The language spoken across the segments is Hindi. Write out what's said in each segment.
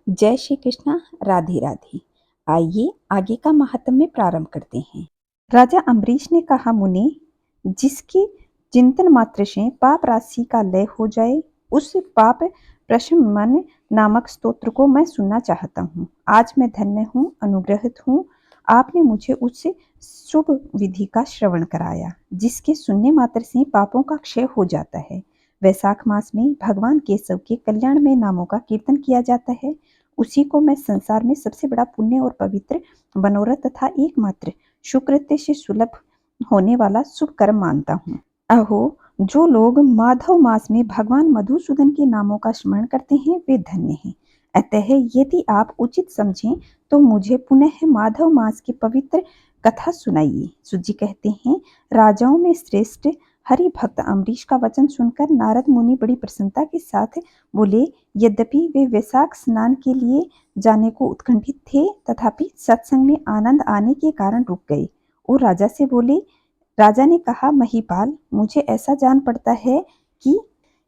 जय श्री कृष्णा। राधे राधे। आइए आगे का महात्म्य प्रारंभ करते हैं। राजा अम्बरीश ने कहा, मुनि, जिसकी चिंतन मात्र से पाप राशि का लय हो जाए, उस पाप प्रशमन नामक स्तोत्र को मैं सुनना चाहता हूँ। आज मैं धन्य हूँ, अनुग्रहित हूँ। आपने मुझे उस शुभ विधि का श्रवण कराया जिसके सुनने मात्र से पापों का क्षय हो जाता है। वैशाख मास में भगवान केशव के कल्याण में नामों का कीर्तन किया जाता है। उसी को मैं संसार में सबसे बड़ा पुण्य और पवित्र मनोरथ तथा एकमात्र सुकृत्य से सुलभ होने वाला शुभ कर्म मानता हूँ। अहो, जो लोग माधव मास में भगवान मधुसूदन के नामों का स्मरण करते हैं वे धन्य हैं। अतः यदि आप उचित समझें तो मुझे पुनः माधव मास की पवित्र कथा सुनाइए। सुजी कहते हैं, राजाओं में श्रेष्ठ हरि भक्त अम्बरीश का वचन सुनकर नारद मुनि बड़ी प्रसन्नता के साथ बोले, यद्यपि वे वैशाख स्नान के लिए जाने को उत्कंठित थे, तथापि सत्संग में आनंद आने के कारण रुक गए और राजा से बोले। राजा ने कहा, महिपाल, मुझे ऐसा जान पड़ता है कि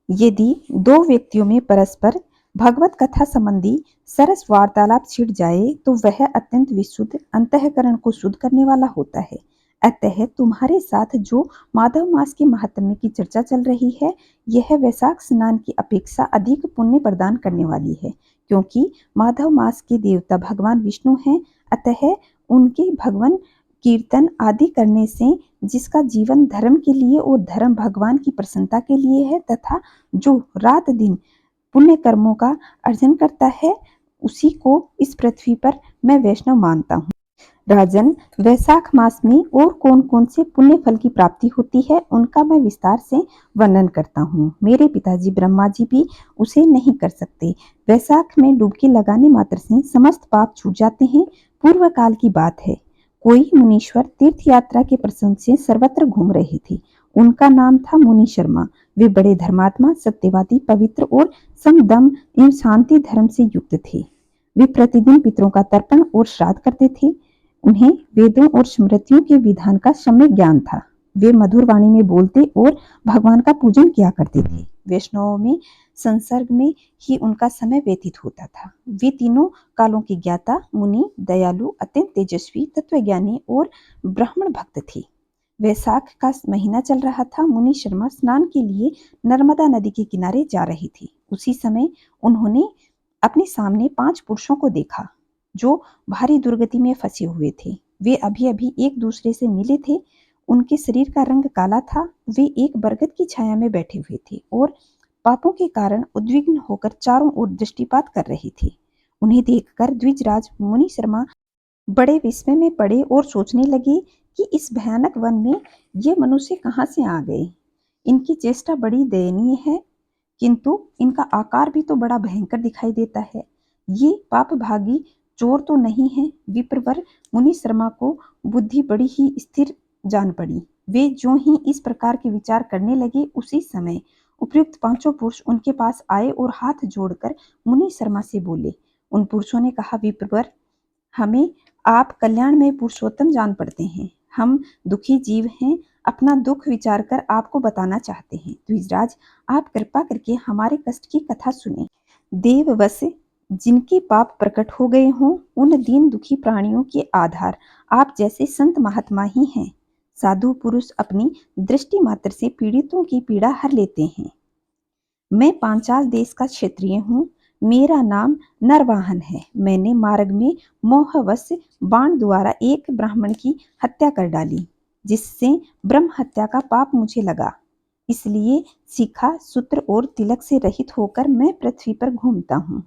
यदि दो व्यक्तियों में परस्पर भगवत कथा संबंधी सरस वार्तालाप छिड़ जाए तो वह अत्यंत विशुद्ध अंतःकरण को शुद्ध करने वाला होता है। अतः तुम्हारे साथ जो माधव मास के महात्म्य की चर्चा चल रही है, यह वैशाख स्नान की अपेक्षा अधिक पुण्य प्रदान करने वाली है, क्योंकि माधव मास के देवता भगवान विष्णु हैं। अतः उनके भगवान कीर्तन आदि करने से जिसका जीवन धर्म के लिए और धर्म भगवान की प्रसन्नता के लिए है, तथा जो रात दिन पुण्य कर्मों का अर्जन करता है, उसी को इस पृथ्वी पर मैं वैष्णव मानता हूँ। राजन, वैशाख मास में और कौन कौन से पुण्य फल की प्राप्ति होती है, उनका मैं विस्तार से वर्णन करता हूँ। मेरे पिताजी ब्रह्मा जी भी उसे नहीं कर सकते। वैशाख में डुबकी लगाने मात्र से समस्त पाप छूट जाते हैं। पूर्व काल की बात है, कोई मुनीश्वर तीर्थ यात्रा के प्रसंग से सर्वत्र घूम रहे थे। उनका नाम था मुनि शर्मा। वे बड़े धर्मात्मा, सत्यवादी, पवित्र और समदम एवं शांति धर्म से युक्त थे। वे प्रतिदिन पितरों का तर्पण और श्राद्ध करते थे। उन्हें वेदों और स्मृतियों के विधान का सम्यक ज्ञान था। वे मधुर वाणी में बोलते और भगवान का पूजन किया करते थे। वैष्णवों में संसर्ग में ही उनका समय व्यतीत होता था। वे तीनों कालों के ज्ञाता, मुनि, दयालु, अत्यंत तेजस्वी, तत्वज्ञानी और ब्राह्मण भक्त थे। वैशाख का महीना चल रहा था। मुनि शर्मा स्नान के लिए नर्मदा नदी के किनारे जा रहे थे। उसी समय उन्होंने अपने सामने 5 पुरुषों को देखा जो भारी दुर्गति में फंसे हुए थे। वे अभी अभी एक दूसरे से मिले थे। उनके शरीर का रंग काला था। वे एक बरगद की छाया में बैठे हुए थे और पापों के कारण उद्विग्न होकर चारों ओर दृष्टिपात कर रहे थे। उन्हें देखकर द्विजराज मुनि शर्मा बड़े विस्मय में पड़े और सोचने लगे कि इस भयानक वन में ये मनुष्य कहाँ से आ गए। इनकी चेष्टा बड़ी दयनीय है, किंतु इनका आकार भी तो बड़ा भयंकर दिखाई देता है। ये पाप भागी चोर तो नहीं है। विप्रवर मुनि शर्मा को बुद्धि बड़ी ही स्थिर जान पड़ी। वे जो ही इस प्रकार के विचार करने लगे, उसी समय उपयुक्त 5 पुरुष उनके पास आए और हाथ जोड़कर मुनि शर्मा से बोले। उन पुरुषों ने कहा, विप्रवर, हमें आप कल्याण में पुरुषोत्तम जान पड़ते हैं। हम दुखी जीव हैं, अपना दुख विचार कर आपको बताना चाहते हैं। द्विजराज, आप कृपा करके हमारे कष्ट की कथा सुने। देववश जिनके पाप प्रकट हो गए हों, उन दीन दुखी प्राणियों के आधार आप जैसे संत महात्मा ही हैं। साधु पुरुष अपनी दृष्टि मात्र से पीड़ितों की पीड़ा हर लेते हैं। मैं पांचाल देश का क्षत्रिय हूँ। मेरा नाम नरवाहन है। मैंने मार्ग में मोहवश बाण द्वारा एक ब्राह्मण की हत्या कर डाली, जिससे ब्रह्म हत्या का पाप मुझे लगा। इसलिए शिखा, सूत्र और तिलक से रहित होकर मैं पृथ्वी पर घूमता हूँ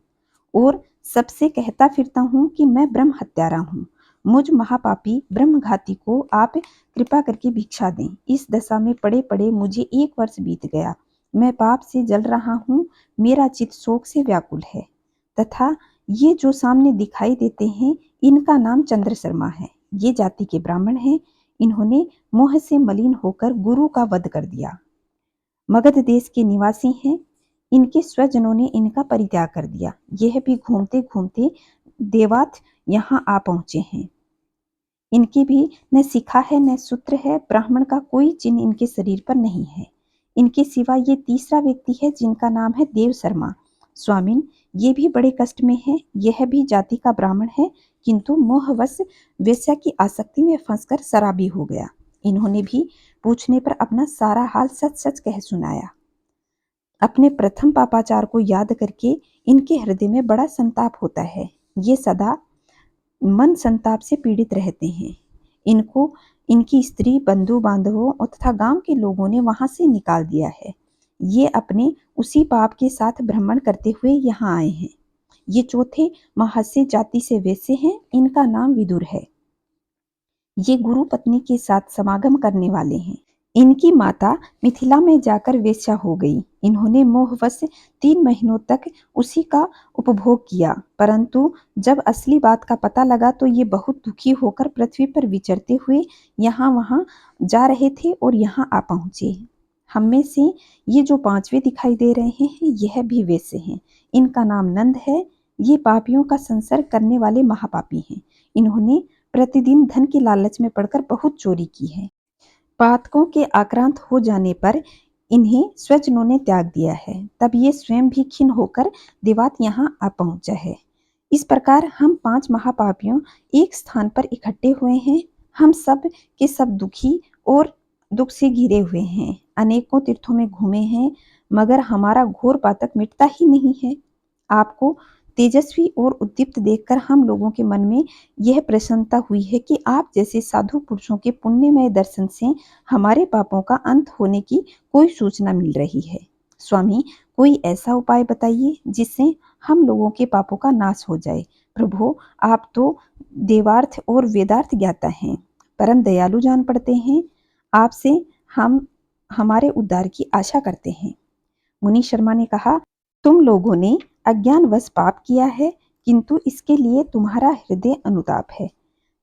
और सबसे कहता फिरता हूँ कि मैं ब्रह्म हत्यारा हूँ। मुझ महापापी ब्रह्मघाती को आप कृपा करके भिक्षा दें। इस दशा में पड़े पड़े मुझे 1 वर्ष बीत गया। मैं पाप से जल रहा हूँ। मेरा चित्त शोक से व्याकुल है। तथा ये जो सामने दिखाई देते हैं, इनका नाम चंद्र शर्मा है। ये जाति के ब्राह्मण हैं। इन्होंने मोह से मलिन होकर गुरु का वध कर दिया। मगध देश के निवासी हैं। इनके स्वजनों ने इनका परित्याग कर दिया। यह भी घूमते घूमते देवात यहाँ आ पहुंचे हैं। इनकी भी न शिखा है न सूत्र है। ब्राह्मण का कोई चिन्ह इनके शरीर पर नहीं है। इनके सिवा ये तीसरा व्यक्ति है जिनका नाम है देव शर्मा। स्वामिन, ये भी बड़े कष्ट में है, यह भी जाति का ब्राह्मण है, किंतु मोहवश वेश्या की आसक्ति में फंसकर शराबी हो गया। इन्होंने भी पूछने पर अपना सारा हाल सच सच कह सुनाया। अपने प्रथम पापाचार को याद करके इनके हृदय में बड़ा संताप होता है। ये सदा मन संताप से पीड़ित रहते हैं। इनको इनकी स्त्री, बंधु बांधवों तथा गांव के लोगों ने वहां से निकाल दिया है। ये अपने उसी पाप के साथ भ्रमण करते हुए यहाँ आए हैं। ये चौथे महर्षि जाति से वैसे हैं, इनका नाम विदुर है। ये गुरु पत्नी के साथ समागम करने वाले हैं। इनकी माता मिथिला में जाकर वेश्या हो गई। इन्होंने मोहवश 3 महीनों तक उसी का उपभोग किया, परंतु जब असली बात का पता लगा तो ये बहुत दुखी होकर पृथ्वी पर विचरते हुए यहाँ वहाँ जा रहे थे और यहाँ आ पहुँचे। हम में से ये जो 5वें दिखाई दे रहे हैं, यह भी वैसे हैं। इनका नाम नंद है। ये पापियों का संसर्ग करने वाले महापापी हैं। इन्होंने प्रतिदिन धन के लालच में पड़कर बहुत चोरी की है। पातकों के आक्रांत हो जाने पर इन्हें स्वजनों ने त्याग दिया है। तब ये स्वयं भी खिन्न होकर देवात यहाँ आ पहुंचा है। इस प्रकार हम 5 महापापियों एक स्थान पर इकट्ठे हुए हैं। हम सब के सब दुखी और दुख से घिरे हुए हैं। अनेकों तीर्थों में घूमे हैं, मगर हमारा घोर पातक मिटता ही नहीं है। आपको तेजस्वी और उद्दीप्त देखकर हम लोगों के मन में यह प्रसन्नता हुई है कि आप जैसे साधु पुरुषों के पुण्यमय दर्शन से हमारे पापों का अंत होने की कोई सूचना मिल रही है। स्वामी, कोई ऐसा उपाय बताइए जिससे हम लोगों के पापों का नाश हो जाए। प्रभु, आप तो देवार्थ और वेदार्थ ज्ञाता हैं, परम दयालु जान पड़ते हैं। आपसे हम हमारे उद्धार की आशा करते हैं। मुनि शर्मा ने कहा, तुम लोगों ने अज्ञानवश पाप किया है, किंतु इसके लिए तुम्हारा हृदय अनुताप है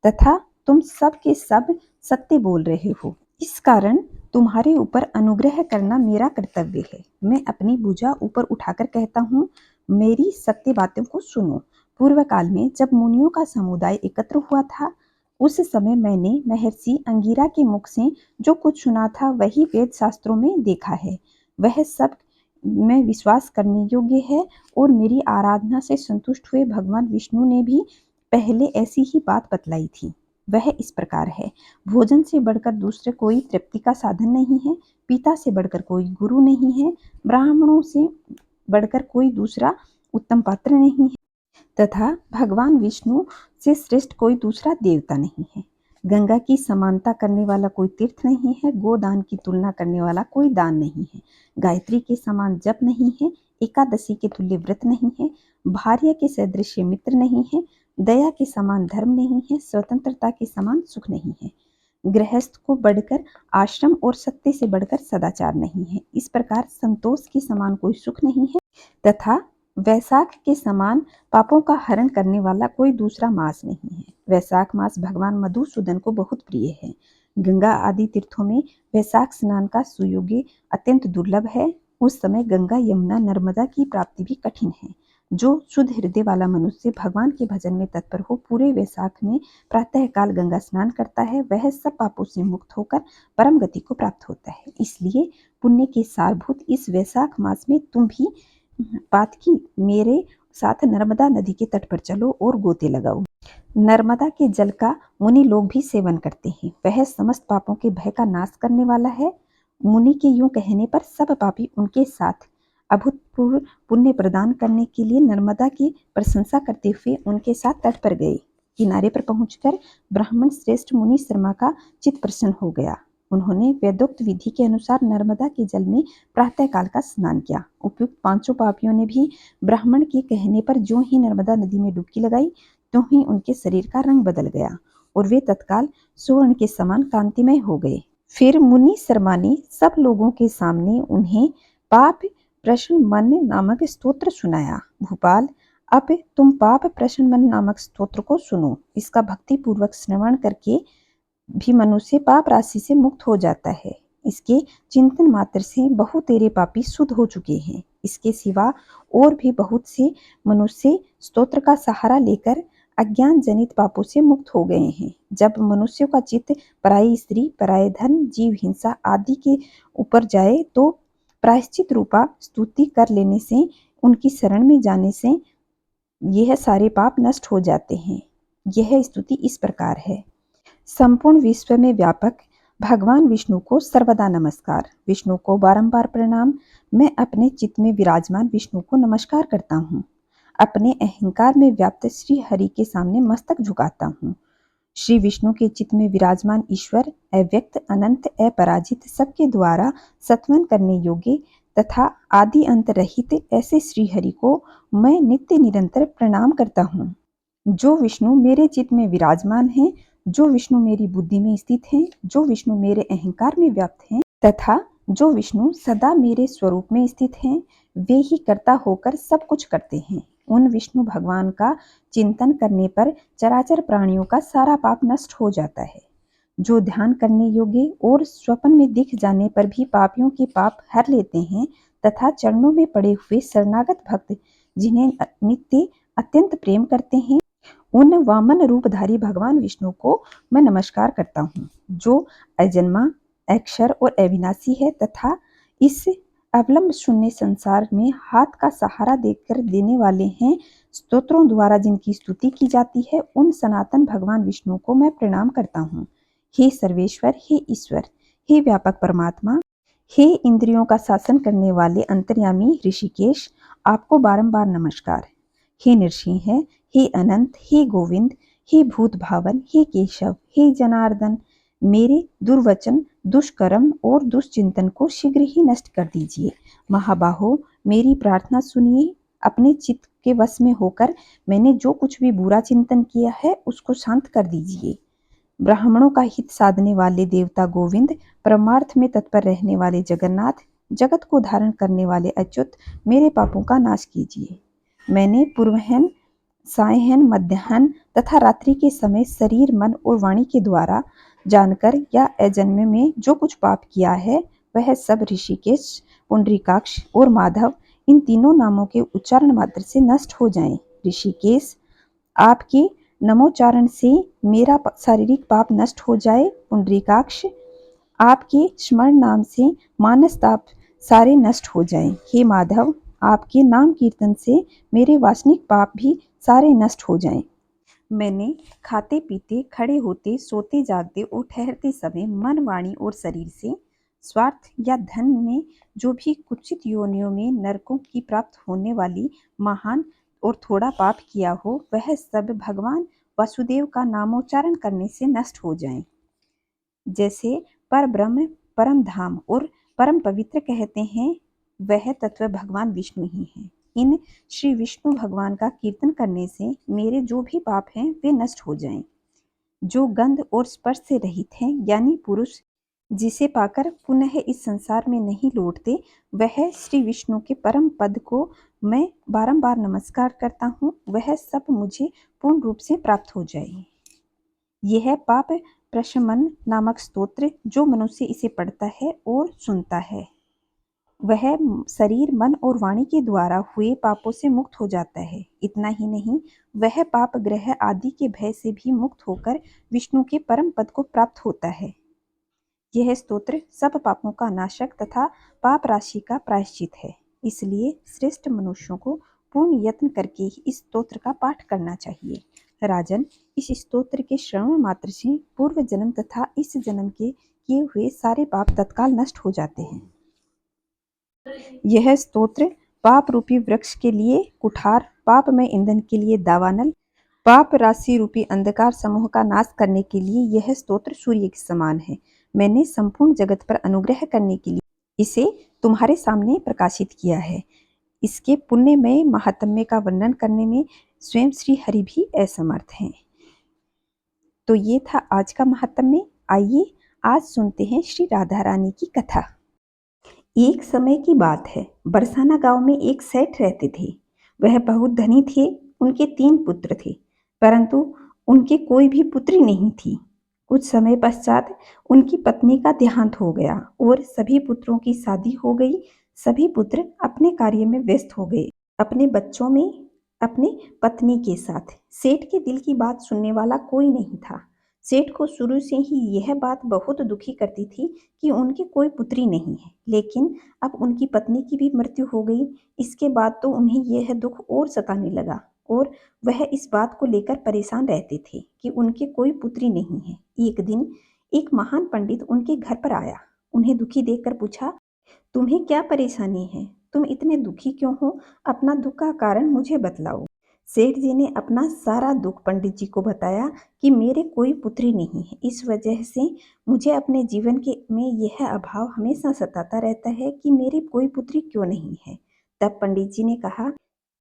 तथा तुम सब के सब सत्य बोल रहे हो। इस कारण तुम्हारे ऊपर अनुग्रह करना मेरा कर्तव्य है। मैं अपनी भुजा ऊपर उठाकर कहता हूँ, मेरी सत्य बातों को सुनो। पूर्व काल में जब मुनियों का समुदाय एकत्र हुआ था, उस समय मैंने महर्षि अंगिरा के मुख से जो कुछ सुना था वही वेद शास्त्रों में देखा है। वह सब में विश्वास करने योग्य है और मेरी आराधना से संतुष्ट हुए भगवान विष्णु ने भी पहले ऐसी ही बात बतलाई थी। वह इस प्रकार है, भोजन से बढ़कर दूसरे कोई तृप्ति का साधन नहीं है, पिता से बढ़कर कोई गुरु नहीं है, ब्राह्मणों से बढ़कर कोई दूसरा उत्तम पात्र नहीं है तथा भगवान विष्णु से श्रेष्ठ कोई दूसरा देवता नहीं है। गंगा की समानता करने वाला कोई तीर्थ नहीं है, गोदान की तुलना करने वाला कोई दान नहीं है, गायत्री के समान जप नहीं है, एकादशी के तुल्य व्रत नहीं है, भार्य के सदृश मित्र नहीं है, दया के समान धर्म नहीं है, स्वतंत्रता के समान सुख नहीं है, गृहस्थ को बढ़कर आश्रम और सत्य से बढ़कर सदाचार नहीं है। इस प्रकार संतोष के समान कोई सुख नहीं है तथा वैशाख के समान पापों का हरण करने वाला कोई दूसरा मास नहीं है। वैशाख मास भगवान मधुसूदन को बहुत प्रिय है। गंगा आदि तीर्थों में वैशाख स्नान का सुयोग्य अत्यंत दुर्लभ है। उस समय गंगा, यमुना, नर्मदा की प्राप्ति भी कठिन है। जो शुद्ध हृदय वाला मनुष्य भगवान के भजन में तत्पर हो पूरे वैशाख में प्रातः काल गंगा स्नान करता है, वह सब पापों से मुक्त होकर परम गति को प्राप्त होता है। इसलिए पुण्य के सारभूत इस वैशाख मास में तुम भी पातकी मेरे साथ नर्मदा नदी के तट पर चलो और गोते लगाओ। नर्मदा के जल का मुनि लोग भी सेवन करते हैं। वह समस्त पापों के भय का नाश करने वाला है। मुनि के यूं कहने पर सब पापी उनके साथ अभूतपूर्व पुण्य प्रदान करने के लिए नर्मदा की प्रशंसा करते हुए उनके साथ तट पर गए। किनारे पर पहुंचकर ब्राह्मण श्रेष्ठ मुनि शर्मा का चित्त प्रसन्न हो गया। उन्होंने वेदोक्त विधि के अनुसार नर्मदा के जल में प्रातः काल का स्नान किया। उपयुक्त 5 पापियों ने भी ब्राह्मण के कहने पर ज्यों ही नर्मदा नदी में डुबकी लगाई, त्यों ही उनके शरीर का रंग बदल गया और वे तत्काल सुवर्ण के समान कांतिमय हो गए। फिर मुनि शर्मा ने सब लोगों के सामने उन्हें पाप प्रश्न मन नामक स्तोत्र सुनाया। भूपाल, अब तुम पाप प्रश्न मन नामक स्तोत्र को सुनो। इसका भक्ति पूर्वक श्रवण करके भी मनुष्य पाप राशि से मुक्त हो जाता है। इसके चिंतन मात्र से बहुतेरे पापी शुद्ध हो चुके हैं। इसके सिवा और भी बहुत से मनुष्य स्तोत्र का सहारा लेकर अज्ञान जनित पापों से मुक्त हो गए हैं। जब मनुष्यों का चित्त पराई स्त्री, पराये धन, जीव हिंसा आदि के ऊपर जाए तो प्रायश्चित रूपा स्तुति कर लेने से उनकी शरण में जाने से यह सारे पाप नष्ट हो जाते हैं। यह स्तुति इस प्रकार है। संपूर्ण विश्व में व्यापक भगवान विष्णु को सर्वदा नमस्कार। विष्णु को बारंबार प्रणाम। मैं अपने चित्त में विराजमान विष्णु को नमस्कार करता हूँ। अपने अहंकार में व्याप्त श्री हरि के सामने मस्तक झुकाता हूँ। श्री विष्णु के चित्त में विराजमान ईश्वर अव्यक्त, अनंत, अपराजित, सबके द्वारा सत्वन करने योग्य तथा आदि अंत रहित ऐसे श्री हरि को मैं नित्य निरंतर प्रणाम करता हूँ। जो विष्णु मेरे चित्त में विराजमान है, जो विष्णु मेरी बुद्धि में स्थित है, जो विष्णु मेरे अहंकार में व्याप्त है तथा जो विष्णु सदा मेरे स्वरूप में स्थित हैं, वे ही कर्ता होकर सब कुछ करते हैं। उन विष्णु भगवान का चिंतन करने पर चराचर प्राणियों का सारा पाप नष्ट हो जाता है। जो ध्यान करने योग्य और स्वप्न में दिख जाने पर भी पापियों के पाप हर लेते हैं तथा चरणों में पड़े हुए शरणागत भक्त जिन्हें नित्य अत्यंत प्रेम करते हैं, उन वामन रूपधारी भगवान विष्णु को मैं नमस्कार करता हूँ, जो अजन्मा, अक्षर और अविनाशी है तथा इस अवलंब शून्य संसार में हाथ का सहारा देकर देने वाले हैं। स्तोत्रों द्वारा जिनकी स्तुति की जाती है, उन सनातन भगवान विष्णु को मैं प्रणाम करता हूँ। हे सर्वेश्वर, हे ईश्वर, हे व्यापक परमात्मा, हे इंद्रियों का शासन करने वाले अंतर्यामी ऋषिकेश, आपको बारंबार नमस्कार। हे नृसिंह, हे अनंत, हे गोविंद, हे भूत भावन, हे केशव, हे जनार्दन, मेरे दुर्वचन, दुष्कर्म और दुष्चिंतन को शीघ्र ही नष्ट कर दीजिए। महाबाहो, मेरी प्रार्थना सुनिए। अपने चित्त के वश में होकर मैंने जो कुछ भी बुरा चिंतन किया है उसको शांत कर दीजिए। ब्राह्मणों का हित साधने वाले देवता गोविंद, परमार्थ में तत्पर रहने वाले जगन्नाथ, जगत को धारण करने वाले अच्युत, मेरे पापों का नाश कीजिए। मैंने पूर्वाह्न, सायंहन, मध्याह्न तथा रात्रि के समय शरीर, मन और वाणी के द्वारा जानकर या अजन्मे में जो कुछ पाप किया है, वह सब ऋषिकेश, पुंडरीकाक्ष और माधव, इन तीनों नामों के उच्चारण मात्र से नष्ट हो जाएं। ऋषिकेश, आपके नमोच्चारण से मेरा शारीरिक पाप नष्ट हो जाए। पुंडरीकाक्ष, आपके स्मरण नाम से मानस ताप सारे नष्ट हो जाएं। हे माधव, आपके नाम कीर्तन से मेरे वासनिक पाप भी सारे नष्ट हो जाएं। मैंने खाते पीते, खड़े होते, सोते जागते और ठहरते समय मन, वाणी और शरीर से स्वार्थ या धन में जो भी कुचित योनियों में नरकों की प्राप्त होने वाली महान और थोड़ा पाप किया हो, वह सब भगवान वासुदेव का नामोच्चारण करने से नष्ट हो जाएं। जैसे पर ब्रह्म, परम धाम और परम पवित्र कहते हैं, वह तत्व भगवान विष्णु ही हैं। इन श्री विष्णु भगवान का कीर्तन करने से मेरे जो भी पाप हैं वे नष्ट हो जाएं। जो गंध और स्पर्श से रहित हैं, यानी पुरुष जिसे पाकर पुनः इस संसार में नहीं लौटते, वह श्री विष्णु के परम पद को मैं बारंबार नमस्कार करता हूँ। वह सब मुझे पूर्ण रूप से प्राप्त हो जाए। यह पाप प्रशमन नामक स्तोत्र, जो मनुष्य इसे पढ़ता है और सुनता है, वह शरीर, मन और वाणी के द्वारा हुए पापों से मुक्त हो जाता है। इतना ही नहीं, वह पाप ग्रह आदि के भय से भी मुक्त होकर विष्णु के परम पद को प्राप्त होता है। यह स्तोत्र सब पापों का नाशक तथा पाप राशि का प्रायश्चित है। इसलिए श्रेष्ठ मनुष्यों को पूर्ण यत्न करके ही इस स्तोत्र का पाठ करना चाहिए। राजन, इस स्तोत्र के श्रवण मात्र से पूर्व जन्म तथा इस जन्म के किए हुए सारे पाप तत्काल नष्ट हो जाते हैं। यह स्तोत्र पाप रूपी वृक्ष के लिए कुठार, पाप में ईंधन के लिए दावानल, पाप राशि रूपी अंधकार समूह का नाश करने के लिए यह स्तोत्र सूर्य के समान है। मैंने संपूर्ण जगत पर अनुग्रह करने के लिए इसे तुम्हारे सामने प्रकाशित किया है। इसके पुण्यमय महात्म्य का वर्णन करने में स्वयं श्री हरि भी असमर्थ हैं। तो ये था आज का महात्म्य। आइए आज सुनते हैं श्री राधा रानी की कथा। एक समय की बात है, बरसाना गांव में एक सेठ रहते थे। वह बहुत धनी थे। उनके 3 पुत्र थे, परंतु उनके कोई भी पुत्री नहीं थी। कुछ समय पश्चात उनकी पत्नी का देहांत हो गया और सभी पुत्रों की शादी हो गई। सभी पुत्र अपने कार्य में व्यस्त हो गए, अपने बच्चों में, अपनी पत्नी के साथ। सेठ के दिल की बात सुनने वाला कोई नहीं था। सेठ को शुरू से ही यह बात बहुत दुखी करती थी कि उनकी कोई पुत्री नहीं है, लेकिन अब उनकी पत्नी की भी मृत्यु हो गई। इसके बाद तो उन्हें यह दुख और सताने लगा और वह इस बात को लेकर परेशान रहते थे कि उनके कोई पुत्री नहीं है। एक दिन एक महान पंडित उनके घर पर आया। उन्हें दुखी देखकर पूछा, तुम्हें क्या परेशानी है? तुम इतने दुखी क्यों हो? अपना दुख का कारण मुझे बतलाओ। सेठ जी ने अपना सारा दुख पंडित जी को बताया कि मेरे कोई पुत्री नहीं है। इस वजह से मुझे अपने जीवन के में यह अभाव हमेशा सताता रहता है कि मेरी कोई पुत्री क्यों नहीं है। तब पंडित जी ने कहा,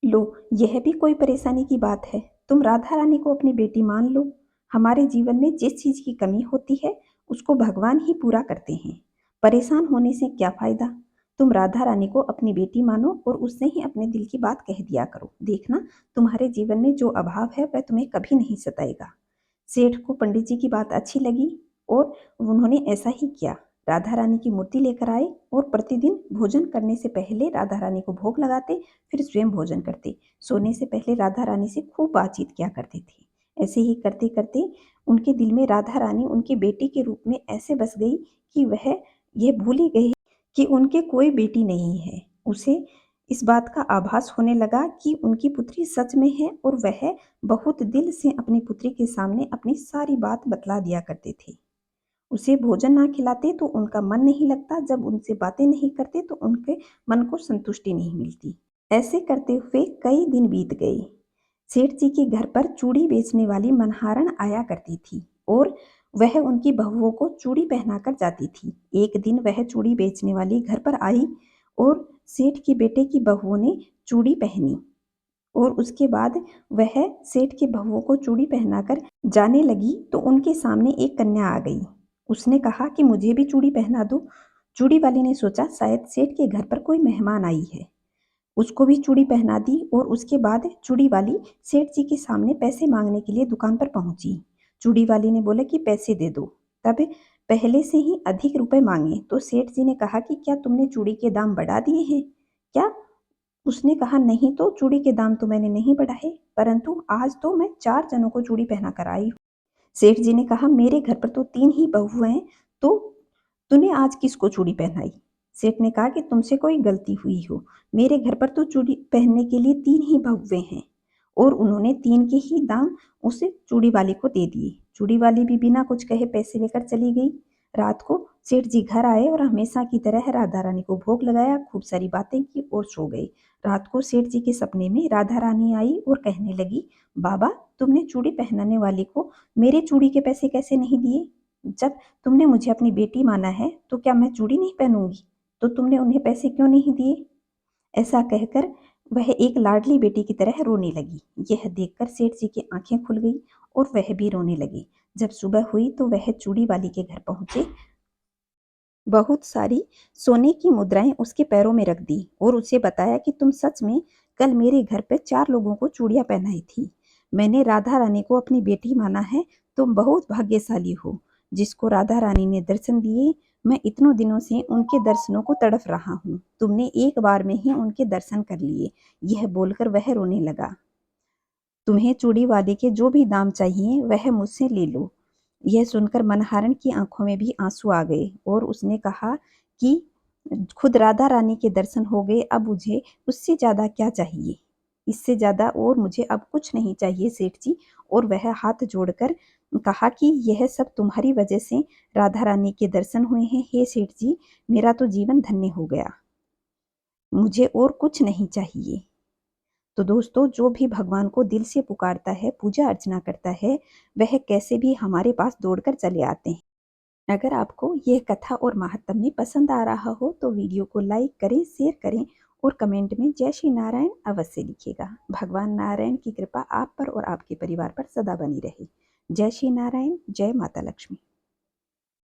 लो, यह भी कोई परेशानी की बात है। तुम राधा रानी को अपनी बेटी मान लो। हमारे जीवन में जिस चीज की कमी होती है उसको भगवान ही पूरा करते हैं। परेशान होने से क्या फायदा? तुम राधा रानी को अपनी बेटी मानो और उससे ही अपने दिल की बात कह दिया करो। देखना, तुम्हारे जीवन में जो अभाव है वह तुम्हें कभी नहीं सताएगा। सेठ को पंडित जी की बात अच्छी लगी और उन्होंने ऐसा ही किया। राधा रानी की मूर्ति लेकर आए और प्रतिदिन भोजन करने से पहले राधा रानी को भोग लगाते, फिर स्वयं भोजन करते। सोने से पहले राधा रानी से खूब बातचीत किया करते थे। ऐसे ही करते करते उनके दिल में राधा रानी उनकी बेटी के रूप में ऐसे बस गई कि वह यह भूल ही गए कि उनके कोई बेटी नहीं है। उसे इस बात का आभास होने लगा कि उनकी पुत्री सच में है और वह बहुत दिल से अपनी पुत्री के सामने अपनी सारी बात बतला दिया करते थे। उसे भोजन ना खिलाते तो उनका मन नहीं लगता, जब उनसे बातें नहीं करते तो उनके मन को संतुष्टि नहीं मिलती। ऐसे करते हुए कई दिन बीत गए। सेठ जी के घर पर चूड़ी बेचने वाली मनहारन आया करती थी और वह उनकी बहुओं को चूड़ी पहनाकर जाती थी। एक दिन वह चूड़ी बेचने वाली घर पर आई और सेठ के बेटे की बहुओं ने चूड़ी पहनी और उसके बाद वह सेठ की बहुओं को चूड़ी पहनाकर जाने लगी तो उनके सामने एक कन्या आ गई। उसने कहा कि मुझे भी चूड़ी पहना दो। चूड़ी वाली ने सोचा शायद सेठ के घर पर कोई मेहमान आई है। उसको भी चूड़ी पहना दी और उसके बाद चूड़ी वाली सेठ जी के सामने पैसे मांगने के लिए दुकान पर पहुंची। चूड़ी वाली ने बोला कि पैसे दे दो। तब पहले से ही अधिक रुपए मांगे तो सेठ जी ने कहा कि क्या तुमने चूड़ी के दाम बढ़ा दिए हैं क्या? उसने कहा, नहीं तो चूड़ी के दाम तो मैंने नहीं बढ़ाए, परंतु आज तो मैं 4 जनों को चूड़ी पहना कर आई हूँ। सेठ जी ने कहा, मेरे घर पर तो 3 ही बहुएं हैं, तो तूने आज किसको चूड़ी पहनाई? सेठ ने कहा कि तुमसे कोई गलती हुई हो। मेरे घर पर तो चूड़ी पहनने के लिए 3 ही बहुएं हैं। और उन्होंने 3 के ही दाम उसे चूड़ी वाली को दे दिए। चूड़ी वाली भी बिना कुछ कहे पैसे लेकर चली गई। रात को सेठ जी घर आए और हमेशा की तरह राधा रानी को भोग लगाया, खूब सारी बातें की और सो गए। रात को सेठ जी के सपने में राधा रानी आई और कहने लगी, बाबा, तुमने चूड़ी पहनाने वाली को मेरे चूड़ी के पैसे कैसे नहीं दिए? जब तुमने मुझे अपनी बेटी माना है तो क्या मैं चूड़ी नहीं पहनूंगी? तो तुमने उन्हें पैसे क्यों नहीं दिए? ऐसा कहकर वह एक लाडली बेटी की तरह रोने लगी। यह देखकर सेठ जी की आंखें खुल गई और वह भी रोने लगे। जब सुबह हुई तो वह चूड़ी वाली के घर पहुंचे। बहुत सारी सोने की मुद्राएं उसके पैरों में रख दी और उसे बताया कि तुम सच में कल मेरे घर पे 4 लोगों को चूड़ियां पहनाई थी। मैंने राधा रानी को अपनी बेटी माना है। तुम बहुत भाग्यशाली हो जिसको राधा रानी ने दर्शन दिए। मैं इतनों दिनों से उनके दर्शनों को तड़फ रहा हूँ। तुमने एक बार में ही उनके दर्शन कर लिए। यह बोलकर वह रोने लगा। तुम्हें चूड़ी वाले के जो भी दाम चाहिए वह मुझसे ले लो। यह सुनकर मनहारन की आंखों में भी आंसू आ गए और उसने कहा कि खुद राधा रानी के दर्शन हो गए, अब मुझे उससे ज्यादा क्या चाहिए? इससे ज्यादा और मुझे अब कुछ नहीं चाहिए सेठ जी। और वह हाथ जोड़कर कहा कि यह सब तुम्हारी वजह से राधा रानी के दर्शन हुए हैं। हे सेठ जी, मेरा तो जीवन धन्य हो गया। मुझे और कुछ नहीं चाहिए। तो दोस्तों, जो भी भगवान को दिल से पुकारता है, पूजा अर्चना करता है, वह कैसे भी हमारे पास दौड़कर चले आते हैं। अगर आपको यह कथा और महात्म्य पसंद आ रहा हो तो वीडियो को लाइक करें, शेयर करें और कमेंट में जय श्री नारायण अवश्य लिखिएगा। भगवान नारायण की कृपा आप पर और आपके परिवार पर सदा बनी रहे। जय श्री नारायण, जय माता लक्ष्मी।